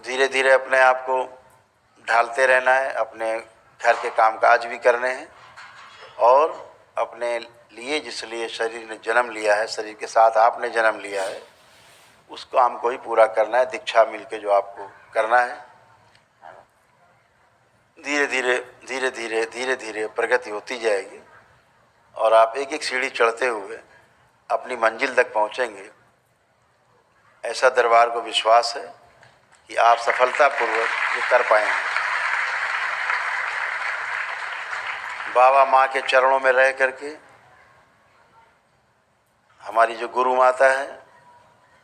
धीरे धीरे अपने आप को ढालते रहना है, अपने घर के कामकाज भी करने हैं और अपने लिए जिसलिए शरीर ने जन्म लिया है, शरीर के साथ आपने जन्म लिया है, उस काम को ही पूरा करना है। दीक्षा मिलके जो आपको करना है, धीरे धीरे धीरे धीरे धीरे धीरे प्रगति होती जाएगी और आप एक एक सीढ़ी चढ़ते हुए अपनी मंजिल तक पहुंचेंगे। ऐसा दरबार को विश्वास है कि आप सफलतापूर्वक ये कर पाएंगे। बाबा माँ के चरणों में रह करके हमारी जो गुरु माता है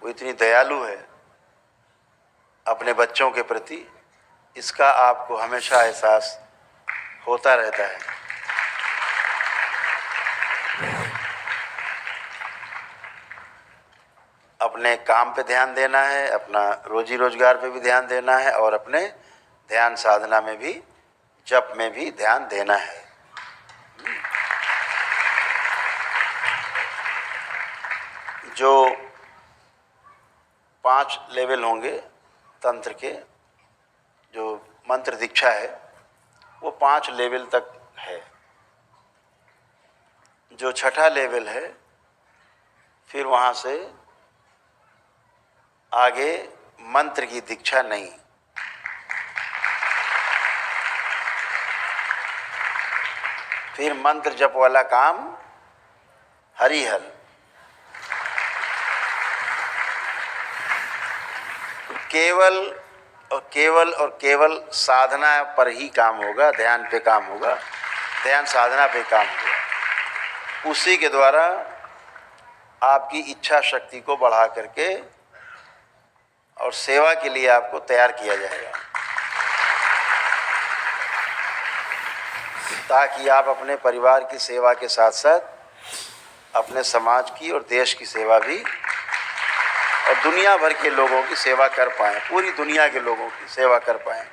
वो इतनी दयालु है अपने बच्चों के प्रति, इसका आपको हमेशा एहसास होता रहता है। अपने काम पे ध्यान देना है, अपना रोजी रोजगार पे भी ध्यान देना है और अपने ध्यान साधना में भी, जप में भी ध्यान देना है। जो 5 लेवल होंगे तंत्र के, जो मंत्र दीक्षा है वो 5 लेवल तक है। जो 6ठा लेवल है फिर वहाँ से आगे मंत्र की दीक्षा नहीं। फिर मंत्र जप वाला काम हरिहर। केवल और केवल साधना पर ही काम होगा, ध्यान पे काम होगा, ध्यान साधना पे काम होगा। उसी के द्वारा आपकी इच्छा शक्ति को बढ़ा करके और सेवा के लिए आपको तैयार किया जाएगा, ताकि आप अपने परिवार की सेवा के साथ साथ अपने समाज की और देश की सेवा भी और दुनिया भर के लोगों की सेवा कर पाएं, पूरी दुनिया के लोगों की सेवा कर पाएं।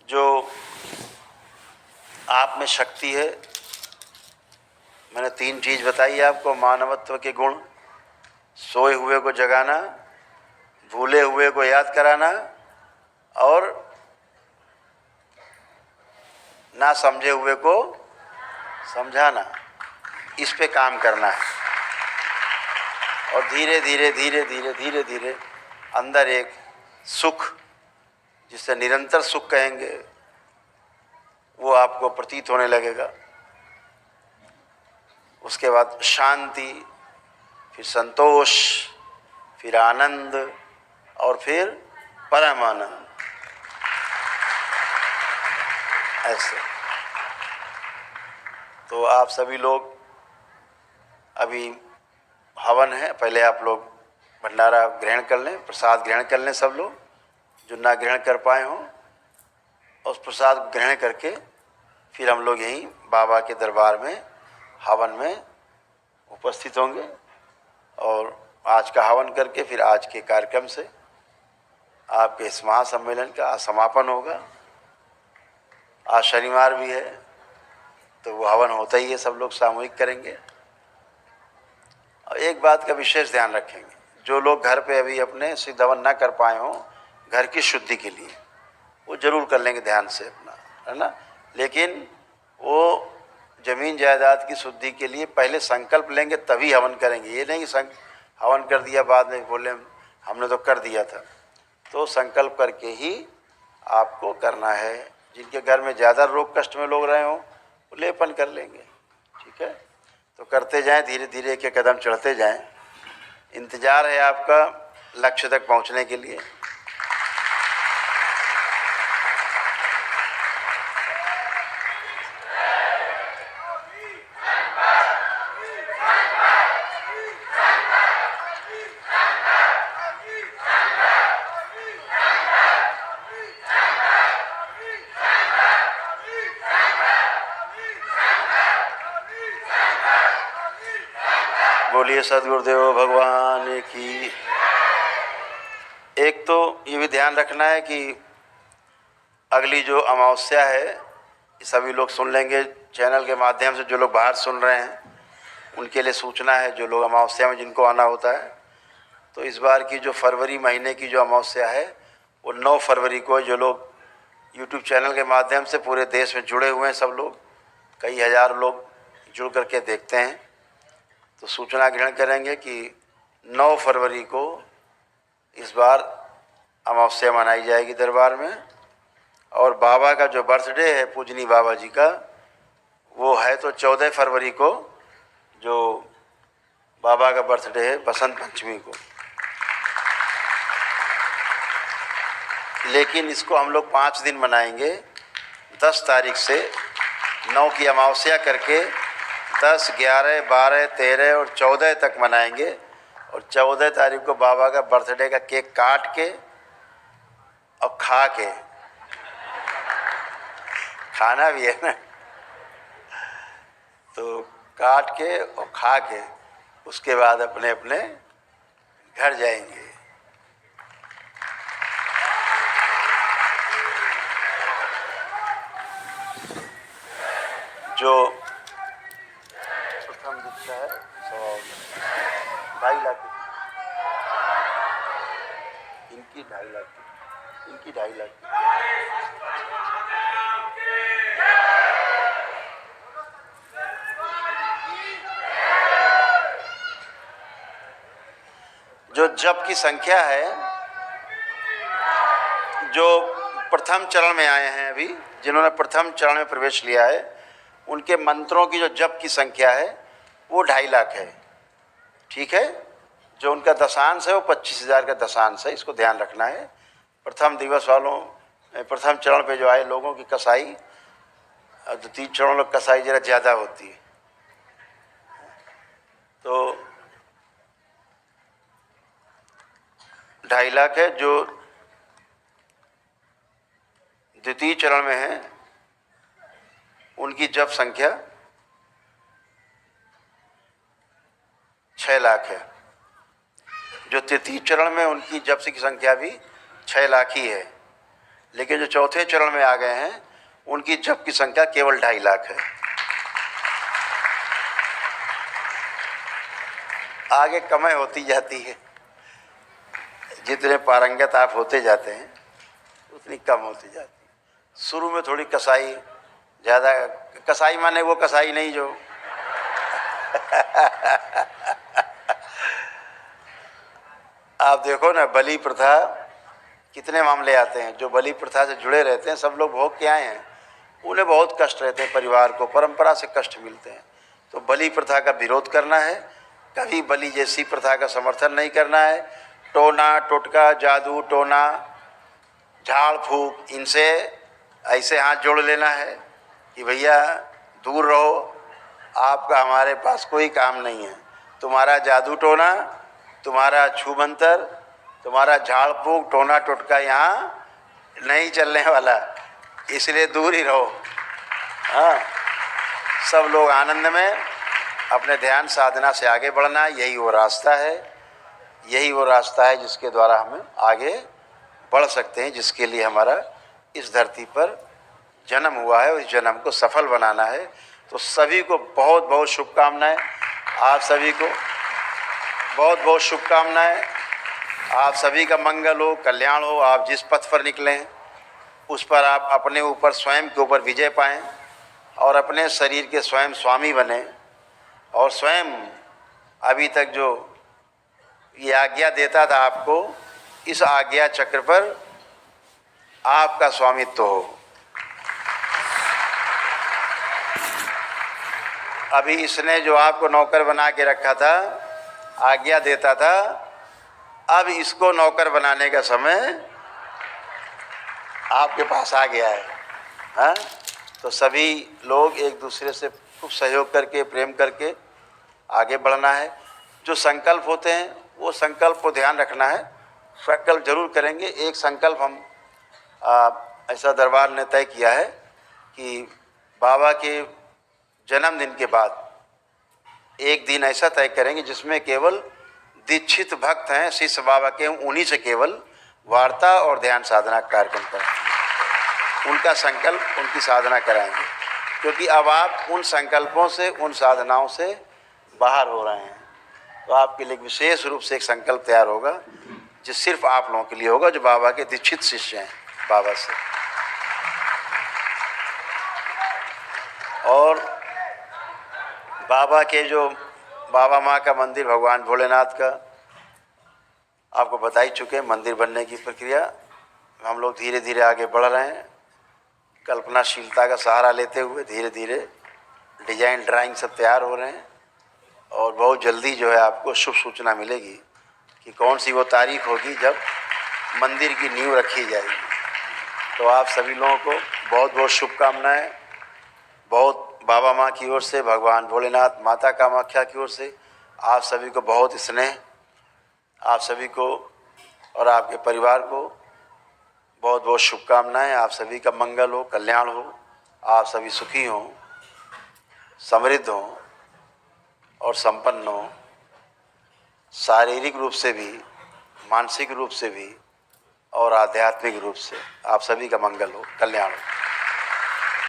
जो आप में शक्ति है, मैंने 3 चीज़ बताई आपको: मानवत्व के गुण, सोए हुए को जगाना, भूले हुए को याद कराना और ना समझे हुए को समझाना। इस पे काम करना है और धीरे धीरे धीरे धीरे धीरे धीरे अंदर एक सुख, जिसे निरंतर सुख कहेंगे, वो आपको प्रतीत होने लगेगा। उसके बाद शांति, फिर संतोष, फिर आनंद और फिर परम आनंद। ऐसे तो आप सभी लोग, अभी हवन है, पहले आप लोग भंडारा ग्रहण कर लें, प्रसाद ग्रहण कर लें। सब लोग जो ना ग्रहण कर पाए हों, उस प्रसाद ग्रहण करके फिर हम लोग यहीं बाबा के दरबार में हवन में उपस्थित होंगे और आज का हवन करके फिर आज के कार्यक्रम से आपके इस महासम्मेलन का समापन होगा। आज शनिवार भी है तो वो हवन होता ही है, सब लोग सामूहिक करेंगे। और एक बात का विशेष ध्यान रखेंगे, जो लोग घर पे अभी अपने सिद्ध हवन ना कर पाए हों, घर की शुद्धि के लिए वो जरूर कर लेंगे ध्यान से अपना, है ना। लेकिन वो जमीन जायदाद की शुद्धि के लिए पहले संकल्प लेंगे तभी हवन करेंगे। ये नहीं कि हवन कर दिया बाद में बोले हमने तो कर दिया था। तो संकल्प करके ही आपको करना है। जिनके घर में ज़्यादा रोग कष्ट में लोग रहे हों वो लेपन कर लेंगे, ठीक है। तो करते जाएं, धीरे धीरे एक कदम चढ़ते जाएं। इंतज़ार है आपका लक्ष्य तक पहुंचने के लिए। बोलिए सद्गुरुदेव भगवान की। एक तो ये भी ध्यान रखना है कि अगली जो अमावस्या है, सभी लोग सुन लेंगे चैनल के माध्यम से। जो लोग बाहर सुन रहे हैं उनके लिए सूचना है, जो लोग अमावस्या में जिनको आना होता है तो इस बार की जो फरवरी महीने की जो अमावस्या है वो 9 फरवरी को, जो लोग यूट्यूब चैनल के माध्यम से पूरे देश में जुड़े हुए हैं, सब लोग, कई हज़ार लोग जुड़ करके देखते हैं, तो सूचना ग्रहण करेंगे कि 9 फरवरी को इस बार अमावस्या मनाई जाएगी दरबार में। और बाबा का जो बर्थडे है पूजनी बाबा जी का, वो है तो 14 फरवरी को, जो बाबा का बर्थडे है बसंत पंचमी को। लेकिन इसको हम लोग 5 दिन मनाएंगे। 10 तारीख से 9 की अमावस्या करके 10, 11, 12, 13 और 14 तक मनाएंगे। और 14 तारीख को बाबा का बर्थडे का केक काट के और खा के, खाना भी है ना, तो काट के और खा के उसके बाद अपने अपने घर जाएंगे। जो प्रथम दीक्षा है 2.5 लाख की, इनकी 2.5 लाख की, इनकी 2.5 लाख की। जो जप की संख्या है, जो प्रथम चरण में आए हैं, अभी जिन्होंने प्रथम चरण में प्रवेश लिया है, उनके मंत्रों की जो जप की संख्या है वो 2.5 लाख है। ठीक है, जो उनका दशांश है वो 25,000 का दशांश है, इसको ध्यान रखना है। प्रथम दिवस वालों, प्रथम चरण पे जो आए लोगों की कसाई, द्वितीय चरण में कसाई जरा ज़्यादा होती है। तो 2.5 लाख है। जो द्वितीय चरण में है उनकी जप संख्या 6 लाख है। जो तृतीय चरण में उनकी जप की संख्या भी 6 लाख ही है। लेकिन जो चौथे चरण में आ गए हैं उनकी जप की संख्या केवल 2.5 लाख है। आगे कमाई होती जाती है, जितने पारंगत आप होते जाते हैं उतनी कम होती जाती है। शुरू में थोड़ी कसाई ज़्यादा, कसाई माने वो कसाई नहीं जो आप देखो ना, बलि प्रथा, कितने मामले आते हैं। जो बलि प्रथा से जुड़े रहते हैं, सब लोग भोग के आए हैं, उन्हें बहुत कष्ट रहते हैं, परिवार को परंपरा से कष्ट मिलते हैं। तो बलि प्रथा का विरोध करना है, कभी बलि जैसी प्रथा का समर्थन नहीं करना है। टोना टोटका, जादू टोना, झाड़ फूक, इनसे ऐसे हाथ जोड़ लेना है कि भैया दूर रहो, आपका हमारे पास कोई काम नहीं है। तुम्हारा जादू टोना, तुम्हारा छू मंतर, तुम्हारा झाड़ फूक, टोना टोटका यहाँ नहीं चलने वाला, इसलिए दूर ही रहो। हाँ, सब लोग आनंद में अपने ध्यान साधना से आगे बढ़ना, यही वो रास्ता है, यही वो रास्ता है जिसके द्वारा हम आगे बढ़ सकते हैं, जिसके लिए हमारा इस धरती पर जन्म हुआ है और इस जन्म को सफल बनाना है। तो सभी को बहुत बहुत शुभकामनाएं। आप सभी को बहुत बहुत शुभकामनाएं। आप सभी का मंगल हो, कल्याण हो। आप जिस पथ पर निकलें उस पर आप अपने ऊपर, स्वयं के ऊपर विजय पाएं और अपने शरीर के स्वयं स्वामी बने, और स्वयं अभी तक जो ये आज्ञा देता था आपको, इस आज्ञा चक्र पर आपका स्वामित्व हो। अभी इसने जो आपको नौकर बना के रखा था, आज्ञा देता था, अब इसको नौकर बनाने का समय आपके पास आ गया है। हाँ, तो सभी लोग एक दूसरे से खूब सहयोग करके, प्रेम करके आगे बढ़ना है। जो संकल्प होते हैं वो संकल्प को ध्यान रखना है। संकल्प जरूर करेंगे। एक संकल्प हम ऐसा दरबार ने तय किया है कि बाबा के जन्मदिन के बाद एक दिन ऐसा तय करेंगे जिसमें केवल दीक्षित भक्त हैं, शिष्य बाबा के, उन्हीं से केवल वार्ता और ध्यान साधना कार्यक्रम करेंगे। उनका संकल्प, उनकी साधना कराएंगे, क्योंकि अब आप उन संकल्पों से, उन साधनाओं से बाहर हो रहे हैं। तो आपके लिए विशेष रूप से एक संकल्प तैयार होगा जो सिर्फ आप लोगों के लिए होगा जो बाबा के दीक्षित शिष्य हैं बाबा से। और बाबा के जो बाबा माँ का मंदिर भगवान भोलेनाथ का आपको बता ही चुके हैं। मंदिर बनने की प्रक्रिया हम लोग धीरे धीरे आगे बढ़ रहे हैं, कल्पनाशीलता का सहारा लेते हुए धीरे धीरे डिजाइन ड्राइंग सब तैयार हो रहे हैं। और बहुत जल्दी जो है आपको शुभ सूचना मिलेगी कि कौन सी वो तारीख होगी जब मंदिर की नींव रखी जाएगी। तो आप सभी लोगों को बहुत बहुत शुभकामनाएं, बहुत बाबा माँ की ओर से, भगवान भोलेनाथ, माता कामाख्या की ओर से आप सभी को बहुत स्नेह, आप सभी को और आपके परिवार को बहुत बहुत शुभकामनाएं। आप सभी का मंगल हो, कल्याण हो, आप सभी सुखी हों, समृद्ध हों और संपन्न हों, शारीरिक रूप से भी, मानसिक रूप से भी और आध्यात्मिक रूप से। आप सभी का मंगल हो, कल्याण हो।